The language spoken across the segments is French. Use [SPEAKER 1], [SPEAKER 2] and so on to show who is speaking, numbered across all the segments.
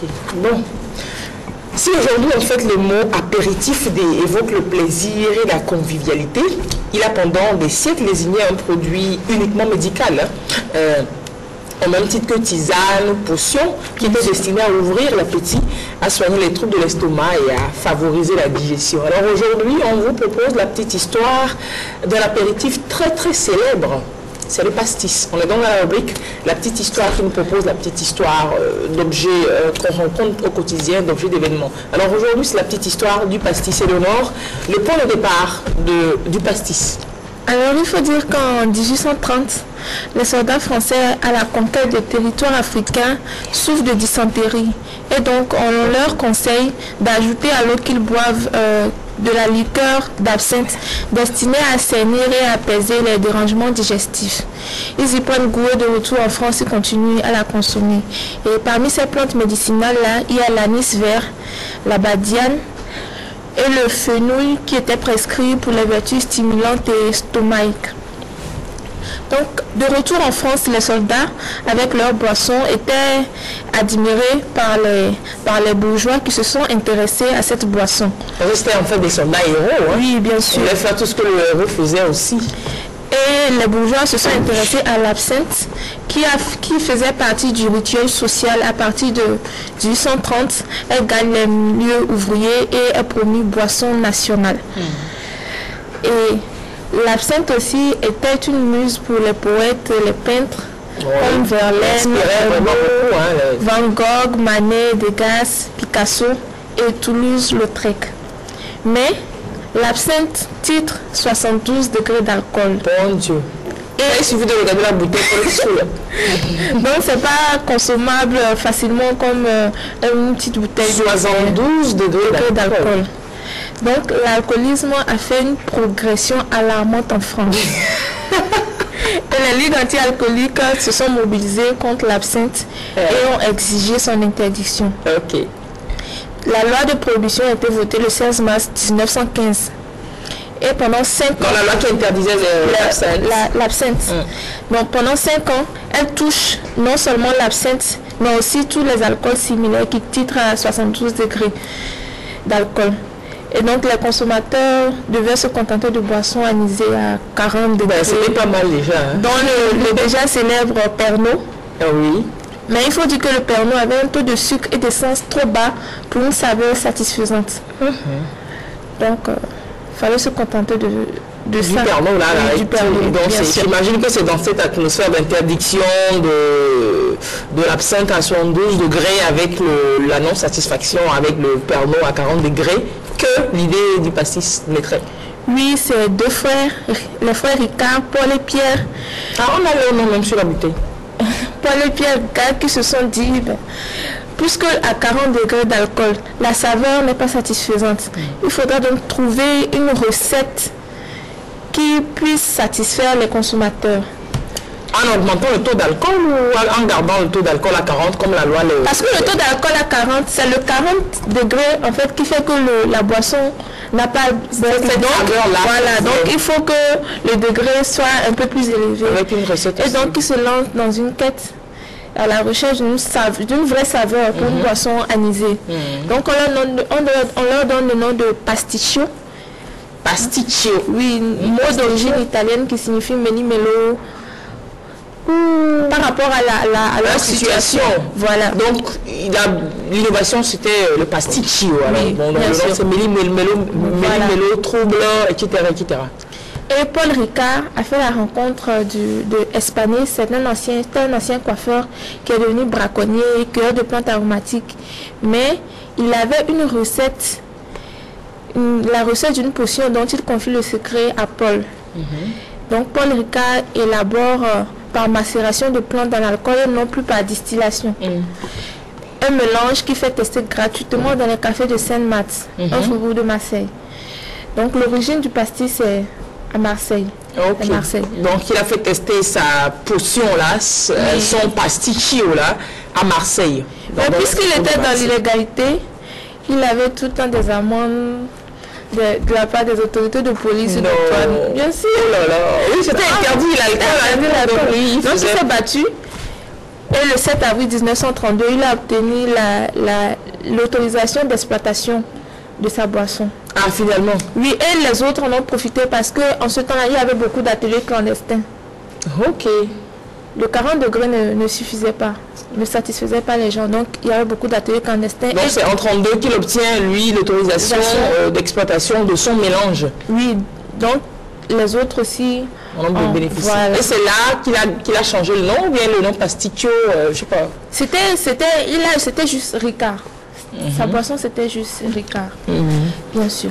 [SPEAKER 1] Ok. Bon. Si aujourd'hui, en fait, le mot apéritif évoque le plaisir et la convivialité, il a pendant des siècles désigné un produit uniquement médical, au même titre que tisane, potion, qui était destiné à ouvrir l'appétit, à soigner les troubles de l'estomac et à favoriser la digestion. Alors aujourd'hui, on vous propose la petite histoire d'un apéritif très très célèbre. C'est le pastis. On est dans la rubrique la petite histoire qui nous propose la petite histoire d'objets qu'on rencontre au quotidien, d'objets d'événements. Alors aujourd'hui, c'est la petite histoire du pastis. Éléonore, le point de départ du pastis.
[SPEAKER 2] Alors il faut dire qu'en 1830, les soldats français à la conquête des territoires africains souffrent de dysenterie. Et donc on leur conseille d'ajouter à l'eau qu'ils boivent de la liqueur d'absinthe destinée à assainir et à apaiser les dérangements digestifs. Ils y prennent goût et de retour en France et continuent à la consommer. Et parmi ces plantes médicinales-là, il y a l'anis vert, la badiane et le fenouil qui était prescrit pour les vertus stimulantes et stomachiques. Donc, de retour en France, les soldats, avec leurs boissons, étaient admirés par les bourgeois qui se sont intéressés à cette boisson.
[SPEAKER 1] C'était en fait des soldats héros. Hein?
[SPEAKER 2] Oui, bien sûr.
[SPEAKER 1] Ils voulaient faire tout ce que le héros faisait aussi.
[SPEAKER 2] Et les bourgeois se sont intéressés à l'absinthe, qui faisait partie du rituel social à partir de 1830. Elle gagne les milieux ouvriers et est promue boisson nationale. Et l'absinthe aussi était une muse pour les poètes, les peintres, comme Verlaine, Van Gogh, Manet, Degas, Picasso et Toulouse-Lautrec. Mais l'absinthe titre 72 degrés d'alcool.
[SPEAKER 1] Bon Dieu. Et il suffit de regarder la bouteille pour le sous.
[SPEAKER 2] Donc c'est pas consommable facilement comme une petite bouteille.
[SPEAKER 1] 72 degrés d'alcool.
[SPEAKER 2] Donc l'alcoolisme a fait une progression alarmante en France. Et les ligues anti-alcooliques se sont mobilisées contre l'absinthe et ont exigé son interdiction.
[SPEAKER 1] Ok.
[SPEAKER 2] La loi de prohibition a été votée le 16 mars 1915. Et pendant 5 ans...
[SPEAKER 1] la loi qui interdisait
[SPEAKER 2] l'absinthe. Donc pendant 5 ans, elle touche non seulement l'absinthe, mais aussi tous les alcools similaires qui titrent à 72 degrés d'alcool. Et donc les consommateurs devaient se contenter de boissons anisées à 40 degrés.
[SPEAKER 1] C'était pas mal déjà. Hein?
[SPEAKER 2] Dont le déjà célèbre Pernod.
[SPEAKER 1] Ah oui.
[SPEAKER 2] Mais il faut dire que le Pernod avait un taux de sucre et d'essence trop bas pour une saveur satisfaisante. Donc, il fallait se contenter de ça.
[SPEAKER 1] Pernod, là,
[SPEAKER 2] du Pernod.
[SPEAKER 1] J'imagine que c'est dans cette atmosphère d'interdiction de l'absinthe à 72 degrés avec la non-satisfaction avec le Pernod à 40 degrés que l'idée du pastis naîtrait.
[SPEAKER 2] Oui, c'est deux frères, les frères Ricard, Paul et Pierre.
[SPEAKER 1] Ah, on a leur nom même sur la bouteille.
[SPEAKER 2] Paul et Pierre Ricard qui se sont dit, puisque à 40 degrés d'alcool, la saveur n'est pas satisfaisante, il faudra donc trouver une recette qui puisse satisfaire les consommateurs.
[SPEAKER 1] En augmentant le taux d'alcool ou en gardant le taux d'alcool à 40 comme la loi le...
[SPEAKER 2] Parce que le taux d'alcool à 40, c'est le 40 degrés en fait qui fait que la boisson n'a pas... Voilà, donc il faut que le degré soit un peu plus élevé.
[SPEAKER 1] Avec une recette
[SPEAKER 2] et
[SPEAKER 1] aussi.
[SPEAKER 2] donc il se lance dans une quête à la recherche d'une vraie saveur pour une boisson anisée. Donc on leur donne le nom de pasticcio.
[SPEAKER 1] Pasticcio.
[SPEAKER 2] Oui, mot d'origine italienne qui signifie meni-melo. Par rapport à leur situation. Voilà.
[SPEAKER 1] Donc, l'innovation, c'était le pasticcio.
[SPEAKER 2] Oui,
[SPEAKER 1] bon, donc, c'est melo, trouble, etc., etc.
[SPEAKER 2] Et Paul Ricard a fait la rencontre de Espagné. C'est un ancien coiffeur qui est devenu braconnier et cueilleur de plantes aromatiques. Mais il avait une recette, la recette d'une potion dont il confie le secret à Paul. Donc, Paul Ricard élabore par macération de plantes dans l'alcool et non plus par distillation. Un mélange qui fait tester gratuitement dans les cafés de Sainte-Marthe, un faubourg de Marseille. Donc l'origine du pastis est à Marseille.
[SPEAKER 1] Okay. Donc il a fait tester sa potion là, son pasticcio là, à Marseille.
[SPEAKER 2] Mais puisqu'il était dans l'illégalité, il avait tout le temps des amendes de la part des autorités de police et de douane. Bien sûr.
[SPEAKER 1] Oh là là. Oui, c'était interdit l'alcool.
[SPEAKER 2] Donc il s'est battu Et le 7 avril 1932, il a obtenu l'autorisation d'exploitation de sa boisson.
[SPEAKER 1] Ah, finalement.
[SPEAKER 2] Oui, et les autres en ont profité parce qu'en ce temps-là, il y avait beaucoup d'ateliers clandestins.
[SPEAKER 1] Ok.
[SPEAKER 2] Le 40 degrés ne suffisait pas, ne satisfaisait pas les gens. Donc, il y avait beaucoup d'ateliers clandestins.
[SPEAKER 1] Donc, c'est en 32 qu'il obtient, lui, l'autorisation d'exploitation de son mélange.
[SPEAKER 2] Oui, donc les autres aussi
[SPEAKER 1] en ont bénéficié.
[SPEAKER 2] Voilà.
[SPEAKER 1] Et c'est là qu'il a changé le nom, ou bien le nom Pasticcio, je sais pas.
[SPEAKER 2] C'était juste Ricard. Sa boisson, c'était juste Ricard, bien sûr.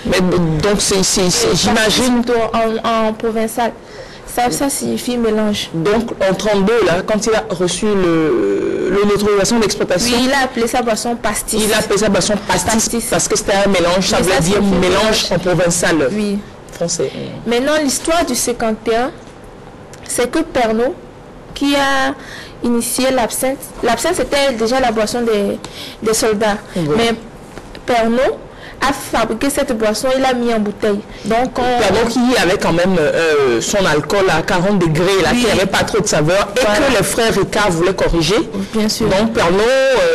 [SPEAKER 1] Mais, donc, j'imagine...
[SPEAKER 2] En provençal. Ça signifie mélange.
[SPEAKER 1] Donc, en 32, là, quand il a reçu l'autorisation d'exploitation...
[SPEAKER 2] Oui, il a appelé sa boisson pastis.
[SPEAKER 1] Il a appelé sa boisson pastis. Parce que c'était un mélange, ça veut dire mélange en provençal.
[SPEAKER 2] Oui.
[SPEAKER 1] Français.
[SPEAKER 2] Maintenant, l'histoire du 51, c'est que Pernod, qui a initié l'absinthe, c'était déjà la boisson des soldats. Oui. Mais Pernod a fabriqué cette boisson, il l'a mis en bouteille. Donc,
[SPEAKER 1] Pernod qui avait quand même son alcool à 40 degrés, là, qui n'avait pas trop de saveur, et que les frères Ricard voulaient corriger.
[SPEAKER 2] Bien sûr.
[SPEAKER 1] Donc Pernod,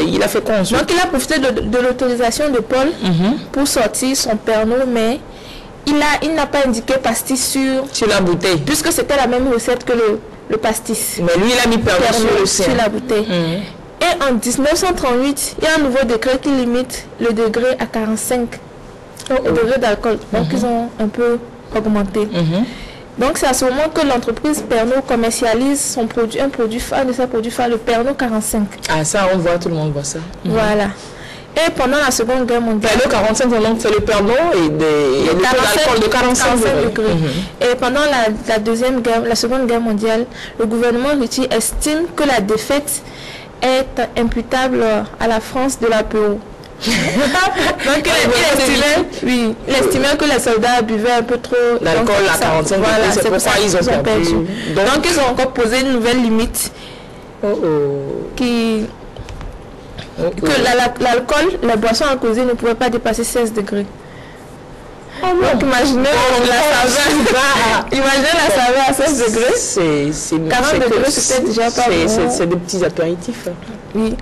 [SPEAKER 1] il a fait quoi ensuite?
[SPEAKER 2] Donc il a profité de l'autorisation de Paul pour sortir son Pernod, mais il n'a pas indiqué pastis sur
[SPEAKER 1] la bouteille.
[SPEAKER 2] Puisque c'était la même recette que le pastis.
[SPEAKER 1] Mais lui, il a mis Pernod
[SPEAKER 2] sur la bouteille. Et en 1938, il y a un nouveau décret qui limite le degré à 45 le degré d'alcool. Donc, ils ont un peu augmenté. Donc, c'est à ce moment que l'entreprise Pernod commercialise un produit phare de sa produit phare, le Pernod 45.
[SPEAKER 1] Ah, ça, on voit, tout le monde voit ça.
[SPEAKER 2] Voilà. Et pendant la Seconde Guerre mondiale...
[SPEAKER 1] Pernod 45, donc c'est le Pernod et le alcool de 45
[SPEAKER 2] degrés. Et pendant la Seconde Guerre mondiale, le gouvernement russe estime que la défaite est imputable à la France de l'APO. Donc il estimait que les soldats buvaient un peu trop
[SPEAKER 1] l'alcool à 45 degrés, c'est pour ça qu'ils ont perdu.
[SPEAKER 2] Donc ils ont encore posé une nouvelle limite que l'alcool, la boisson alcoolisée ne pouvait pas dépasser 16 degrés. Donc imaginez la saveur à 16 degrés. 40 degrés, c'était déjà pas bon.
[SPEAKER 1] C'est des petits apéritifs.
[SPEAKER 2] Oui.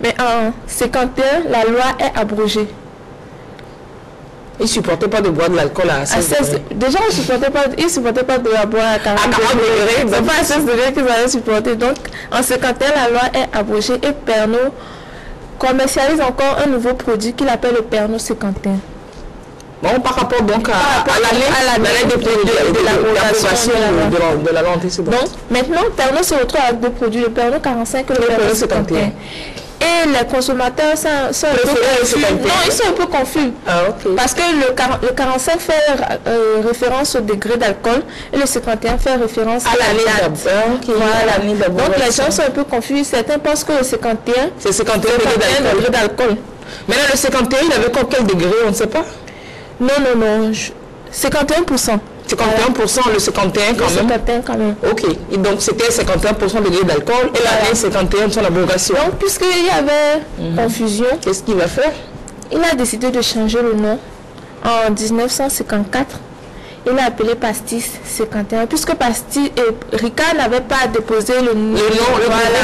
[SPEAKER 2] Mais en 51, la loi est abrogée.
[SPEAKER 1] Ils ne supportaient pas de boire de l'alcool à 16 degrés.
[SPEAKER 2] Déjà, ils ne supportaient pas de la boire à 40 degrés. Ce n'est pas à 16 degrés qu'ils allaient supporter. Donc, en 51, la loi est abrogée et Pernod commercialise encore un nouveau produit qu'il appelle le Pernod 51.
[SPEAKER 1] Bon, par rapport donc à l'année de l'abrogation de la loi antécédente.
[SPEAKER 2] Donc, maintenant, Pernod se retrouve avec deux produits, le Pernod 45 et le Pernod 51. Et les consommateurs sont un peu confus. Non, ils sont un peu confus.
[SPEAKER 1] Ah, okay.
[SPEAKER 2] Parce que le 45 fait référence au degré d'alcool et le 51 fait référence à l'année d'abord. Donc les gens sont un peu confus. Certains pensent que le 51,
[SPEAKER 1] c'est 51 degrés d'alcool. Maintenant, le 51, il avait quel degré? On ne sait pas.
[SPEAKER 2] Non. 51%.
[SPEAKER 1] 51%, le 51 quand même.
[SPEAKER 2] 51 quand même.
[SPEAKER 1] Ok. Et donc c'était 51% degré d'alcool et l'année 51 de son abrogation.
[SPEAKER 2] Donc puisqu'il y avait confusion,
[SPEAKER 1] qu'est-ce qu'il va faire?
[SPEAKER 2] Il a décidé de changer le nom en 1954. Il a appelé Pastis 51, puisque Pastis et Ricard n'avait pas déposé le nom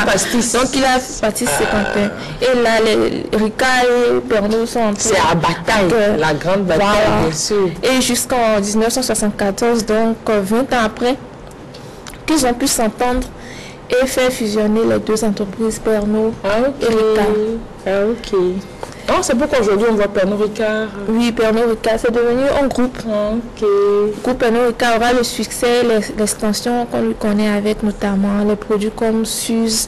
[SPEAKER 1] Pastis.
[SPEAKER 2] Donc il a Pastis 51. Et là, les Ricard et Pernod sont en train.
[SPEAKER 1] C'est la bataille, la grande bataille, bien sûr.
[SPEAKER 2] Et jusqu'en 1974, donc 20 ans après, qu'ils ont pu s'entendre et faire fusionner les deux entreprises Pernod et Ricard.
[SPEAKER 1] Ok. Oh, c'est pourquoi aujourd'hui on voit Pernod Ricard.
[SPEAKER 2] Oui, Pernod Ricard, c'est devenu un groupe.
[SPEAKER 1] Ok.
[SPEAKER 2] Le groupe Pernod Ricard aura le succès, l'extension qu'on lui connaît avec notamment les produits comme Suze,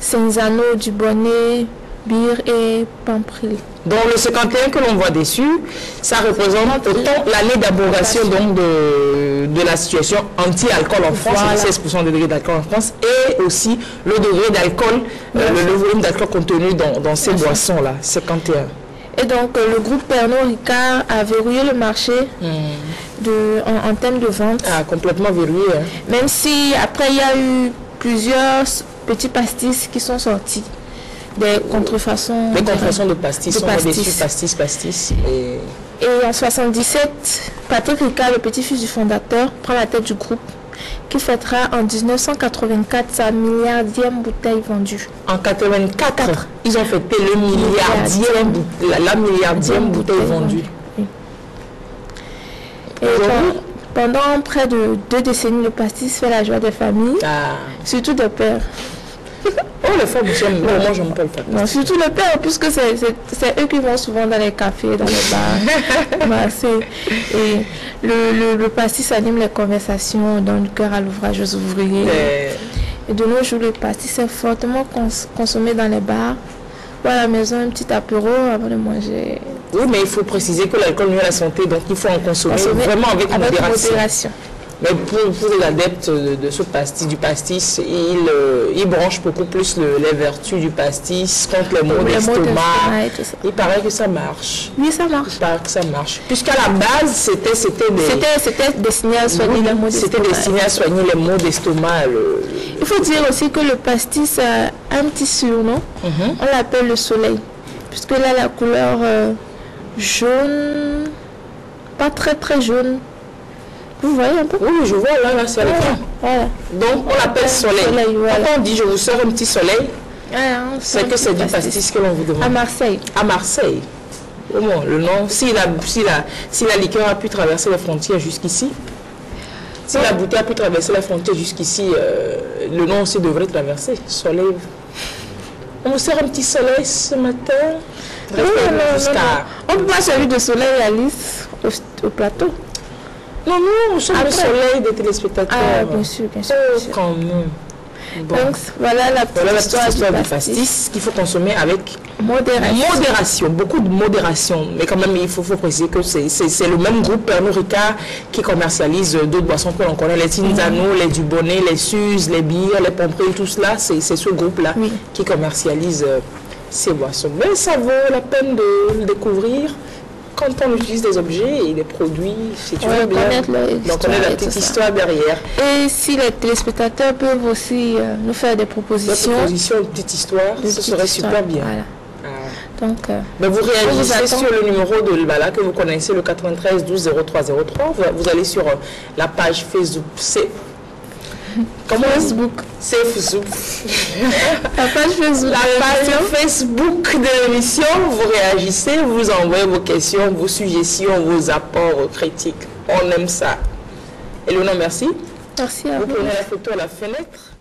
[SPEAKER 2] Cinzano, Dubonnet, Bir et Pampril.
[SPEAKER 1] Donc le 51 que l'on voit dessus, ça représente autant l'année d'abrogation de la situation anti-alcool en France, 16% de degré d'alcool en France, et aussi le degré d'alcool, le volume d'alcool contenu dans ces boissons-là, 51.
[SPEAKER 2] Et donc le groupe Pernod Ricard a verrouillé le marché en termes de vente.
[SPEAKER 1] Ah, complètement verrouillé. Hein.
[SPEAKER 2] Même si après il y a eu plusieurs petits pastis qui sont sortis. Des contrefaçons.
[SPEAKER 1] Des contrefaçons de pastis. Pastis. Et
[SPEAKER 2] en 77, Patrick Ricard, le petit-fils du fondateur, prend la tête du groupe qui fêtera en 1984 sa milliardième bouteille vendue.
[SPEAKER 1] En 84, ils ont fêté le la milliardième bouteille vendue.
[SPEAKER 2] Oui. Et pendant près de 2 décennies, le pastis fait la joie des familles, surtout des pères.
[SPEAKER 1] Oh, les femmes, moi j'aime pas le faire.
[SPEAKER 2] Non, surtout les pères, puisque c'est eux qui vont souvent dans les cafés, dans les bars. Et le pastis anime les conversations, donne du cœur à l'ouvrage aux ouvriers. Et de nos jours, le pastis est fortement consommé dans les bars ou à la maison, un petit apéro avant de manger.
[SPEAKER 1] Oui, mais il faut préciser que l'alcool nuit à la santé, donc il faut en consommer vraiment avec modération. Mais pour les adeptes de ce pastis, du pastis, ils branchent beaucoup plus les vertus du pastis contre les maux d'estomac. Il paraît que ça marche.
[SPEAKER 2] Oui, ça marche.
[SPEAKER 1] Il paraît que ça marche. Puisqu'à la base, c'était
[SPEAKER 2] destiné à soigner les maux d'estomac.
[SPEAKER 1] C'était destiné à soigner les maux d'estomac.
[SPEAKER 2] Il faut dire aussi que le pastis a un petit surnom. On l'appelle le soleil. Puisque là, la couleur jaune, pas très très jaune. Vous voyez un peu?
[SPEAKER 1] Oui, je vois, là c'est à l'écran.
[SPEAKER 2] Voilà.
[SPEAKER 1] Donc, on l'appelle soleil.
[SPEAKER 2] Voilà.
[SPEAKER 1] Quand on dit je vous sors un petit soleil, c'est que c'est du pastis que l'on vous demande.
[SPEAKER 2] À Marseille.
[SPEAKER 1] À Marseille. Au moins, le nom, si la liqueur a pu traverser les frontières jusqu'ici, si la bouteille a pu traverser la frontière jusqu'ici, le nom aussi devrait traverser. Soleil. On vous sert un petit soleil ce matin.
[SPEAKER 2] Non. On ne peut pas servir de soleil à Alice au plateau.
[SPEAKER 1] Non, on cherche le soleil des téléspectateurs.
[SPEAKER 2] Ah, bien sûr, bien sûr.
[SPEAKER 1] Quand même. Bon.
[SPEAKER 2] Donc, voilà la petite histoire du
[SPEAKER 1] pastis qu'il faut consommer avec
[SPEAKER 2] modération.
[SPEAKER 1] Beaucoup de modération. Mais quand même, il faut préciser que c'est le même groupe, Pernod Ricard, qui commercialise d'autres boissons que l'on connaît, les Cinzano, les Dubonnet, les Suze, les bières, les Pompril, tout cela, c'est ce groupe-là qui commercialise ces boissons. Mais ça vaut la peine de le découvrir. Quand on utilise des objets et des produits, c'est toujours bien. Donc on a la petite histoire derrière.
[SPEAKER 2] Et si les téléspectateurs peuvent aussi nous faire des propositions.
[SPEAKER 1] Une petite histoire, ce serait super bien.
[SPEAKER 2] Voilà. Donc,
[SPEAKER 1] mais vous réagissez sur le numéro de Lbala que vous connaissez, le 93 12 0303. Vous allez sur la page Facebook.
[SPEAKER 2] Facebook.
[SPEAKER 1] C'est Facebook.
[SPEAKER 2] La page Facebook.
[SPEAKER 1] La page Facebook de l'émission. Vous réagissez, vous envoyez vos questions, vos suggestions, vos apports critiques. On aime ça. Elona, merci.
[SPEAKER 2] Merci à vous.
[SPEAKER 1] Vous prenez la photo à la fenêtre.